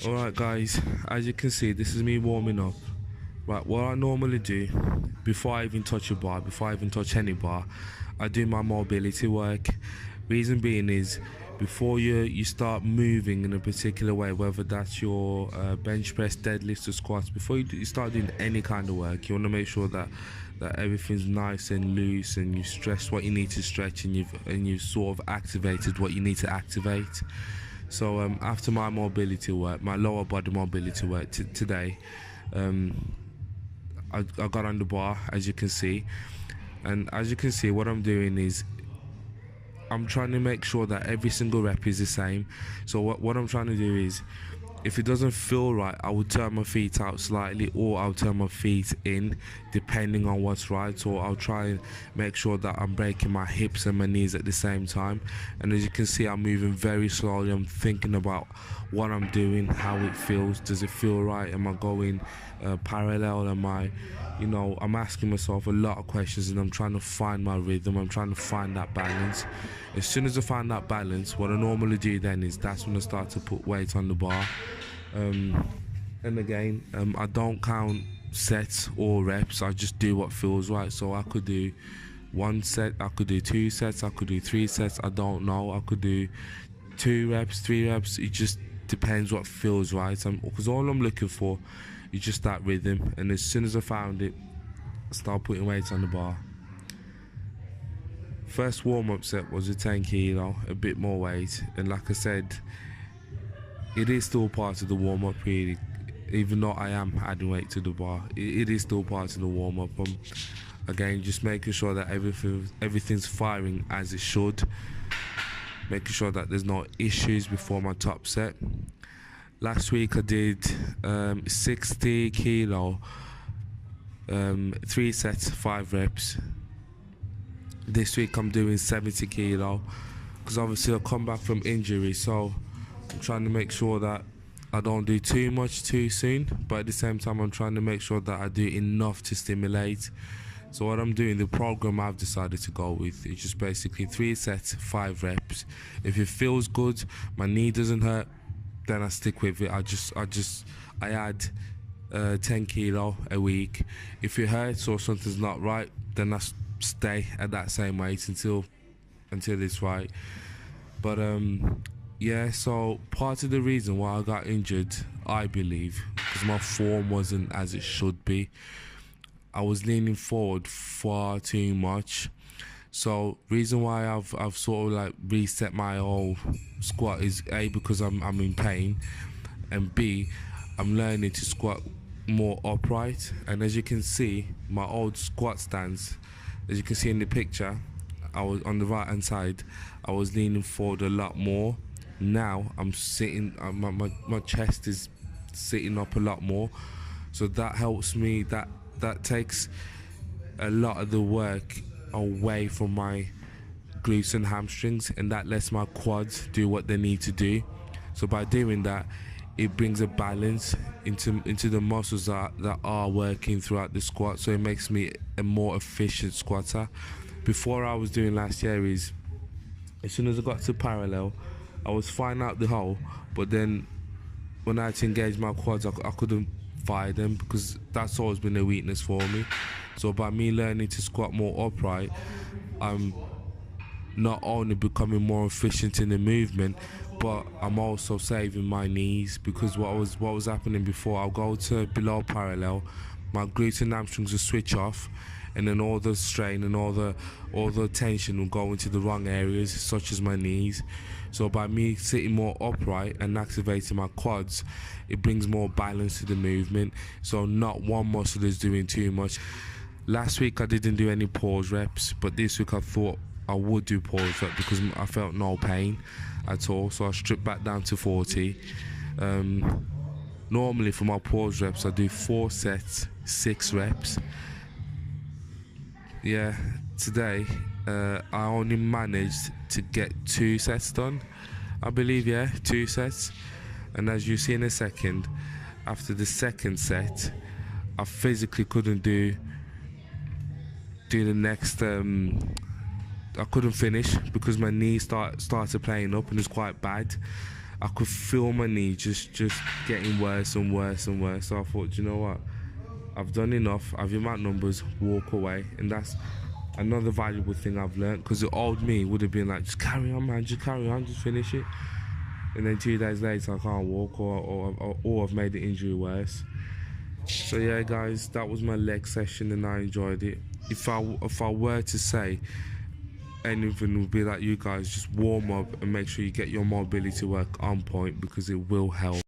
Alright guys, as you can see, this is me warming up. Right, what I normally do before I even touch a bar, before I even touch any bar, I do my mobility work. Reason being is, before you start moving in a particular way, whether that's your bench press, deadlifts or squats, before you start doing any kind of work, you want to make sure that everything's nice and loose, and you've stretched what you need to stretch, and you've sort of activated what you need to activate. So after my mobility work, my lower body mobility work today, I got on the bar, as you can see, and as you can see, what I'm doing is I'm trying to make sure that every single rep is the same. So what I'm trying to do is, if it doesn't feel right, I will turn my feet out slightly, or I'll turn my feet in, depending on what's right. So I'll try and make sure that I'm breaking my hips and my knees at the same time. And as you can see, I'm moving very slowly. I'm thinking about what I'm doing, how it feels. Does it feel right? Am I going parallel? Am I, I'm asking myself a lot of questions, and I'm trying to find my rhythm. I'm trying to find that balance. As soon as I find that balance, what I normally do then is, that's when I start to put weight on the bar. And again, I don't count sets or reps. I just do what feels right. So I could do one set, I could do two sets, I could do three sets, I don't know. I could do 2 reps, 3 reps. It just depends what feels right. Because all I'm looking for is just that rhythm. And as soon as I found it, I start putting weight on the bar. First warm-up set was a 10 kilo, a bit more weight, and like I said, it is still part of the warm-up really. Even though I am adding weight to the bar, it is still part of the warm-up. Again, just making sure that everything's firing as it should, making sure that there's no issues before my top set. Last week I did 60 kilo, 3 sets, 5 reps. This week I'm doing 70 kilo, because obviously I come back from injury, so I'm trying to make sure that I don't do too much too soon, but at the same time I'm trying to make sure that I do enough to stimulate. So what I'm doing, the program I've decided to go with, is just basically 3 sets, 5 reps. If it feels good, my knee doesn't hurt, then I stick with it. I add 10 kilo a week. If it hurts or something's not right, then I stay at that same weight until it's right. But yeah, so part of the reason why I got injured, I believe, because my form wasn't as it should be. I was leaning forward far too much. So reason why I've sort of like reset my whole squat is A, because I'm in pain, and B, I'm learning to squat more upright. And as you can see, my old squat stance, as you can see in the picture, I was on the right hand side, I was leaning forward a lot more. Now I'm sitting, my chest is sitting up a lot more, so that helps me, that takes a lot of the work away from my glutes and hamstrings, and that lets my quads do what they need to do. So by doing that, it brings a balance into the muscles that are working throughout the squat, so it makes me a more efficient squatter. Before I was doing last year is, as soon as I got to parallel, I was fine out the hole, but then when I had to engage my quads, I couldn't fire them, because that's always been a weakness for me. So by me learning to squat more upright, I'm not only becoming more efficient in the movement, but I'm also saving my knees, because what was happening before, I'll go to below parallel, my glutes and hamstrings will switch off, and then all the strain and all the tension will go into the wrong areas, such as my knees. So by me sitting more upright and activating my quads, it brings more balance to the movement, so not one muscle is doing too much. Last week I didn't do any pause reps, but this week I thought I would do pause reps because I felt no pain at all, so I stripped back down to 40. Normally for my pause reps I do 4 sets, 6 reps. Yeah, today I only managed to get 2 sets done, I believe. Yeah, 2 sets. And as you see in a second, after the second set, I physically couldn't do the next. I couldn't finish because my knee started playing up, and it's quite bad. I could feel my knee just getting worse and worse and worse. So I thought, you know what? I've done enough. I've hit my numbers, walk away. And that's another valuable thing I've learned, because the old me would have been like, just carry on, man, just carry on, just finish it. And then 2 days later, I can't walk, or I've made the injury worse. So yeah, guys, that was my leg session, and I enjoyed it. If I were to say anything, would be like, you guys just warm up and make sure you get your mobility work on point, because it will help.